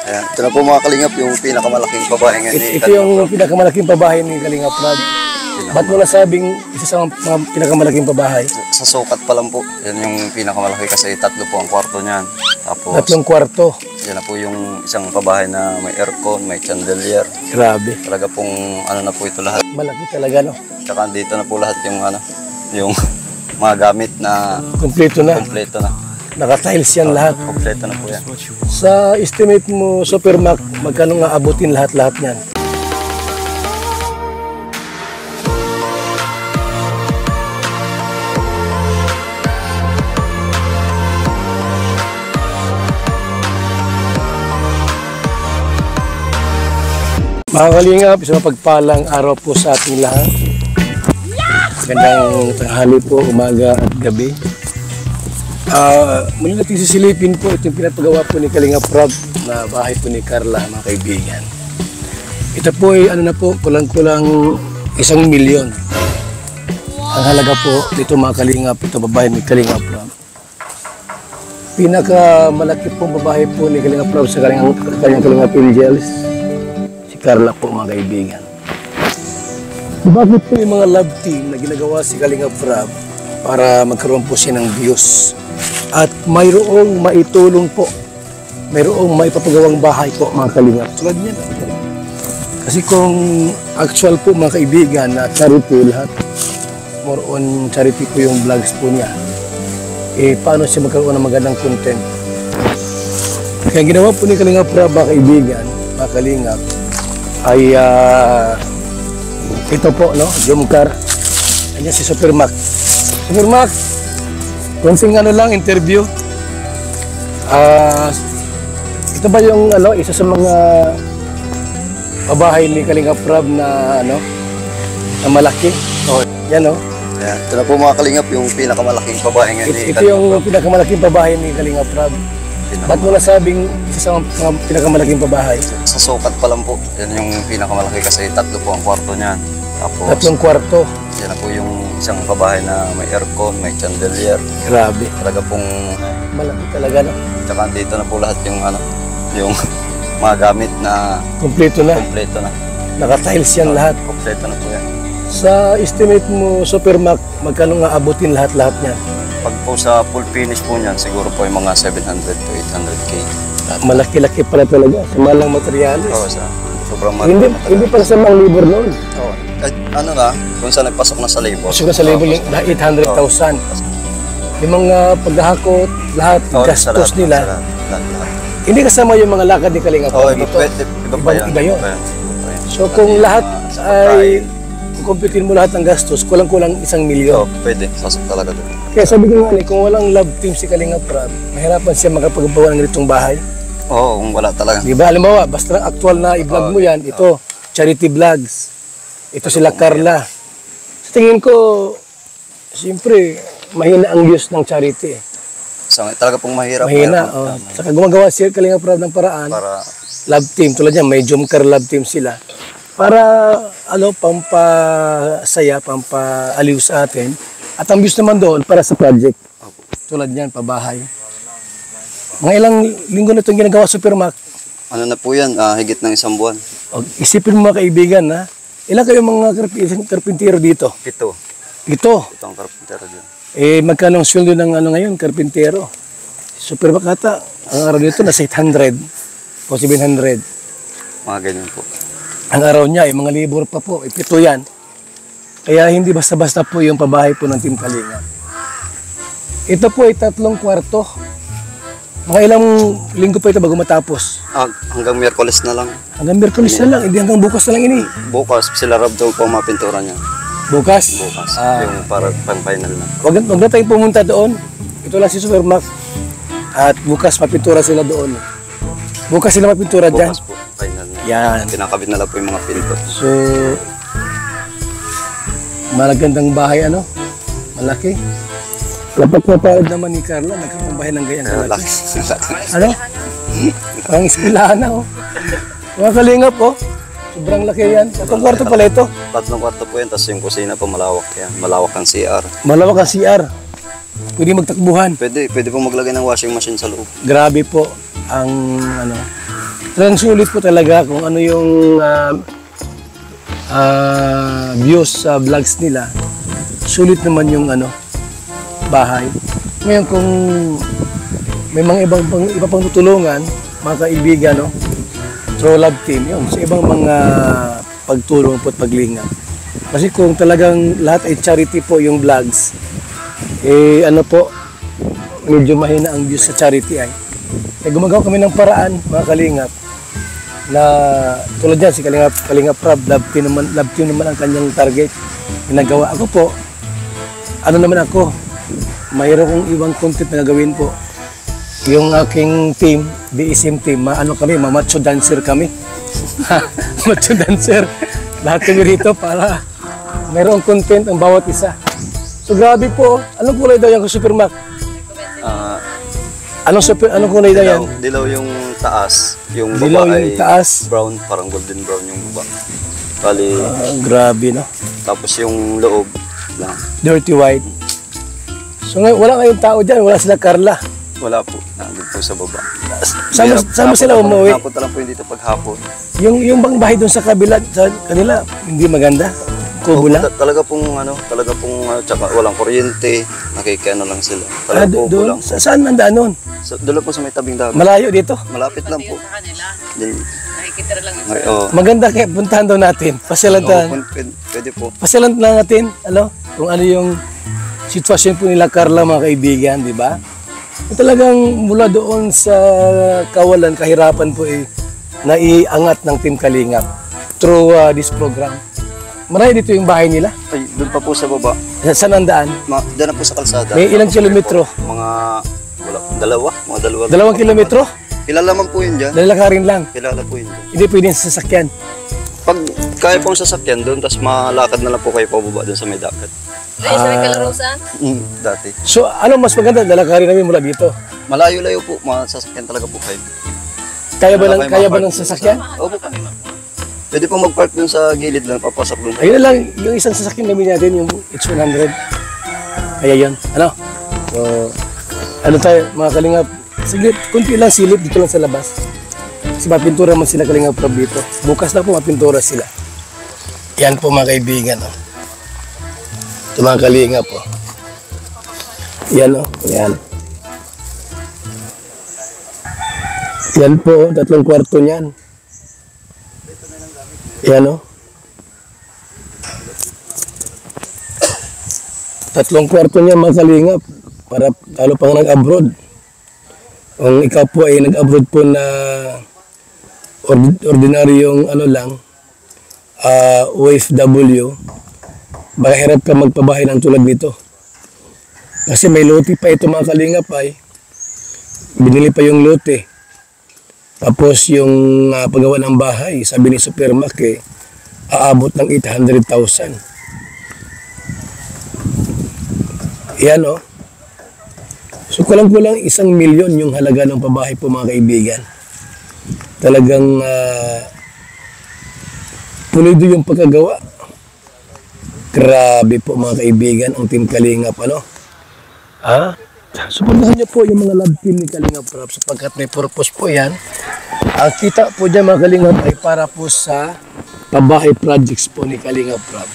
Ayan. Ito na po mga kalingap, yung pinakamalaking pabahay ngayon ni Ito yung pinakamalaking pabahay ni Kalingap Rab. Ba't mo nasabing isa sa mga pinakamalaking pabahay? Sa sukat pa lang po. Yan yung pinakamalaki kasi 3 po ang kwarto niyan. Tapos, 3 kwarto. yan na po yung isang pabahay na may aircon, may chandelier. Grabe. Talaga pong ano na po ito lahat. Malaki talaga, no? Tsaka dito na po lahat yung ano, yung mga gamit na Kompleto na. kompleto na. Naka-tiles yan lahat. Kompleto na po yan. Sa estimate mo, Supermac, magkano nga abutin lahat-lahat yan? Mga kalingap, isang mapagpalang araw po sa ating lahat. Magandang tanghali po, umaga at gabi. Muli natin sisilipin po itong pinapagawa po ni Kalingap Rab na bahay po ni Carla, mga kaibigan. Ito po ay ano na po, kulang-kulang 1 milyon. Ang halaga po dito mga kalingap, ito babae ni Kalingap Rab. Pinakamalaki pong babae po ni Kalingap Rab sa Kalingap Angels, si Carla po mga kaibigan. Bakit po yung mga love team na ginagawa si Kalingap Rab para magkaroon po siya ng views at mayroong maitulong po, mayroong maipapagawang bahay po mga kalingap. Tulad niyan. Kasi kung actual po mga kaibigan na charity lahat, more on charity po yung vlogs po niya, eh paano siya magkaroon ng magandang content? Kaya ginawa po ni Kalingap Rab mga kaibigan, mga kalingap, ay ito po, no? Jumcar. Ayan si Supermac. Supermac, konsing ano lang, interview. Ito ba yung ano, isa sa mga pabahay ni Kalingap Rab na ano, na malaki? Oh, yan no? Ayan. Ito na po mga kalingap, yung pinakamalaking pabahay ngayon ni Ito yung pinakamalaking pabahay ni Kalingap Rab. Ba't mo nasabing isa sa mga pinakamalaking pabahay? Sa sukat pa lang po. Yan yung pinakamalaki kasi 3 po ang kwarto niyan. Tapos, 3 kwarto. yan na po yung isang pabahay na may aircon, may chandelier. Grabe. Talaga pong, Malaki talaga, no? tsaka dito na po lahat yung ano, yung mga gamit na Kompleto na. kompleto na. Naka-tiles yan lahat. Kompleto na po yan. Sa estimate mo, Supermac, magkano nga abutin lahat-lahat niyan? Pag po sa full finish po niyan, siguro po yung mga 700 to 800K. Malaki-laki pala talaga. Sa malang materyales. Oo, sa sobrang Hindi pala sa mga labor noon. Oo. Ano na, kung saan nagpasok na sa labor. Kasi sa labor yung 800,000. Yung mga paghahakot, lahat, gastos nila. Lahat. Hindi kasama yung mga lakad ni Kalingap. Oo, iba pa yan. Iba yun. Iba yan. So kung lahat ay kumpitin mo lahat ng gastos, kulang-kulang 1 milyon. Oo, pwede. Sasok talaga doon. Kaya sabi ko nga, kung walang love team si Kalingap Rab, mahirapan siya makapagawa ng ganitong bahay. Oo, kung wala talaga. Di ba? Halimbawa, basta actual na i-vlog mo yan, ito, charity vlogs. Ito sila Carla. Sa tingin ko, siyempre, mahina ang views ng charity. Talaga pong mahirap. Mahina. Saka gumagawa si Kalingap Rab ng paraan. Para, Love team, tulad niya, may Jumcar love team sila. Para, pampasaya, pampaaliw sa atin. At ang views naman doon, para sa project. Tulad niyan, pabahay. Mga ilang linggo na itong ginagawa Supermac. ano na po yan, higit ng 1 buwan. Isipin mo mga kaibigan, ha? Ilan kayo mga karpintero dito? 7. Ito. Itong karpintero dyan. Magkano ang sweldo ng ano ngayon, karpintero? Supermac ata, ang araw dito nasa 800 o 700. Mga ganyan po. Ang araw niya, mga libor pa po, 7 yan. Kaya hindi basta-basta po yung pabahay po ng Team Kalingap. Ito po ay 3 kwarto. Mga ilang linggo pa ito bago matapos. Hanggang Miyerkules na lang. Hanggang Miyerkules na lang, hindi hanggang bukas na lang ini. Bukas, sila Rab daw po mapintura niya. Bukas? Bukas, yung para pang-final na. Wag na tayong pumunta doon. Ito lang si Supermac. At bukas mapintura sila doon. Bukas sila mapintura dyan. Bukas po, final na. Yan. Kinakabit na lang po yung mga pinto. So, malagandang bahay ano? Malaki. Lapat na parad naman ni Carla, nagkaroon bahay ng ganyan. Laki. Ano? Parang ispilahan na oh. Mga kalingap oh. Sobrang laki yan. 3 kwarto pala ito. 3 kwarto po yan, tapos yung kusina po malawak yan. Malawak ang CR. Malawak ang CR. Pwede magtakbuhan. Pwede po maglagay ng washing machine sa loob. Grabe po ang ano. Talagang sulit po talaga kung ano yung views sa vlogs nila. Sulit naman yung bahay. Ngayon kung may mga iba pang tutulungan, mga kaibigan, no? True Love Team, yun. Sa ibang mga pagtulong po at paglingap. Kasi kung talagang lahat ay charity po yung vlogs, medyo mahina ang views sa charity ay. Kaya gumagawa kami ng paraan, mga kalingap, na tulad yan, si Kalingap Rab, Love Team naman ang kanyang target. Ginagawa ako po, mayroon kong ibang content na gagawin po. Yung aking team, BSM team, macho dancer kami. Macho dancer. Lahat kami rito para mayroong content ang bawat isa. So grabe po, anong kulay daw yan kung Supermac? Anong kulay daw yan? Dilaw yung taas. Yung Dilaw baba yung ay taas. brown, parang golden brown yung baba. Bali, Grabe, no? tapos yung loob lang. Dirty white. So ngayon, wala kayong tao dyan, wala sila Carla. Wala po, nandun po sa baba. Saan mo sila umuwi? Hapon lang po yung dito paghapon. Yung bang bahay doon sa kabila, sa kanila, hindi maganda? Kubo lang? Talaga pong tsaka walang kuryente, nakikiano lang sila. Talaga po Doon? lang. Saan ang daan nun? Doon lang po sa may tabing dagat. Malayo dito? Malapit lang po. Din, Maganda kaya puntahan daw natin. Pasyalan pwede po. Pasyalan na natin, kung ano yung sitwasyon po nila Carla, mga kaibigan, di ba? Talagang mula doon sa kawalan, kahirapan po naiangat ng Team Kalingap through this program. Marami dito yung bahay nila. Ay, doon pa po sa baba. Saan ang daan? Diyan na po sa kalsada. May ilang kilometro? Mga dalawa. 2 kilometro? Kilala man po yun dyan. Lalakarin lang. Kilala po yun dyan. Hindi pwedeng sasakyan. Pag kaya pong sasakyan doon, tapos malakad na lang po kayo pababa doon sa may dagat. Sa may Kalarosan? Dati. So, ano mas maganda? Lalakarin namin mula dito. Malayo-layo po, masasakyan talaga po kayo. Kaya ba ng sasakyan? Opo. Pwede po mag-park doon sa gilid lang, papasok doon. Ayun na lang, yung isang sasakyan namin natin, yung H100. Kaya yun. So, tayo, mga Kalingap, saglit, kunti lang silip dito lang sa labas. Kasi mapintura man sila Kalingap Rob dito. Bukas na po mapintura sila. Yan po mga kaibigan. Ito mga Kalingap po. Yan yan. Yan po, 3 kwarto niyan. Yan 3 kwarto niya mga Kalingap para talo pang nag-abroad. Kung ikaw po ay nag-abroad po na ordinaryong OFW, baka hirap ka magpabahay ng tulad nito. Kasi may lote pa ito mga Kalingap ay. Binili pa yung lote. Tapos yung paggawa ng bahay, sabi ni Supermac aabot ng 800,000. Yan So kulang-kulang 1 milyon yung halaga ng pabahay po mga kaibigan. Talagang pulido yung pagkagawa. Grabe po mga kaibigan ang Team Kalingap Suportahan niyo po yung mga love team ni Kalingap Rob sapagkat may purpose po yan. Ang kita po dyan mga Kalingap ay para po sa pabahay projects po ni Kalingap Rob.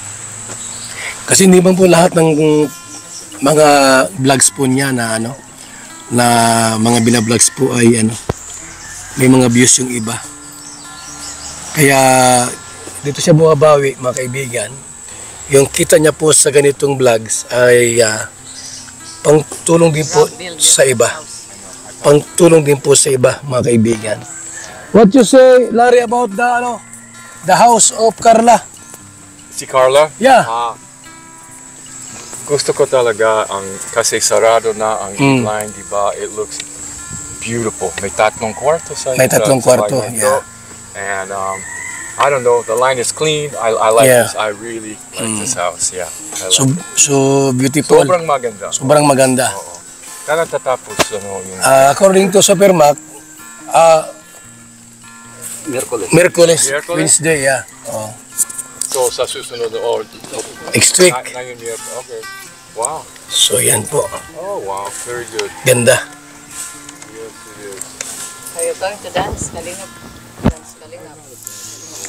Kasi hindi man po lahat ng mga vlogs po niya na mga binavlogs po ay may mga views yung iba. Kaya dito siya bumabawi mga kaibigan. Yung kita niya po sa ganitong vlogs ay pangtulong din po sa iba. Pangtulong din po sa iba, mga kaibigan. What you say, Larry, about the house of Carla? Si Carla? Yeah. Gusto ko talaga kasi sarado na ang line, di ba? It looks beautiful. May 3 kwarto sa May 3 kwarto, bahay yeah. nito. And I don't know, the line is clean. I like this. I really like this house. Yeah. I like it. So beautiful. Sobrang maganda. Sobrang maganda. Oo. Kailan tatapos yung... According to Supermac, Merkules, Miyerkules? Wednesday, yeah. So sa susunod or... Next week. Ngayon, okay. Wow. So yan po. Oh, wow. Very good. Ganda. Yes, it is. Are you going to dance, Kalingap?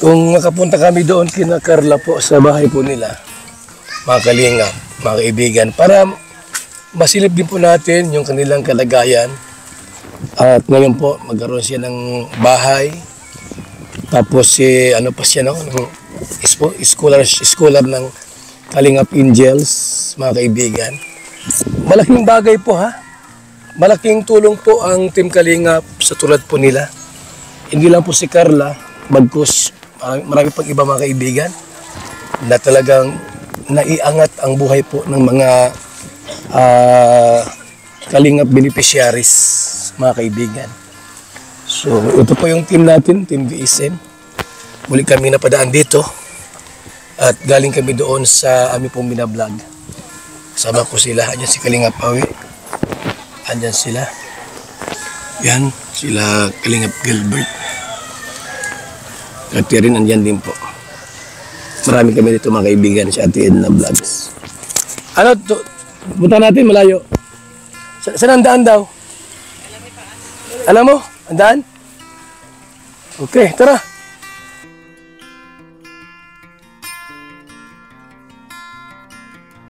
Kung makapunta kami doon kina Carla po sa bahay po nila, mga kalingap, mga kaibigan, para masilip din po natin yung kanilang kalagayan. At ngayon po, magkaroon siya ng bahay. Tapos ano pa siya, no? Scholar ng Kalingap Angels, mga kaibigan. Malaking bagay po, ha? Malaking tulong po ang Team Kalingap sa tulad po nila. Hindi lang po si Carla, bagkus marami pang iba mga kaibigan na talagang naiangat ang buhay po ng mga Kalingap beneficiaries, mga kaibigan. So, ito po yung team natin, Team VSN. Muli kami napadaan dito at galing kami doon sa aming pong binablog. Kasama ko sila, andyan si Kalingap Awi. Andyan sila. Yan, sila Kalingap Gilbert. At rin andyan din po. Marami kami dito mga kaibigan sa Ate Edna Vlogs. Ano, punta natin malayo. Saan ang daan daw? Alam mo, ang daan? Okay, tara.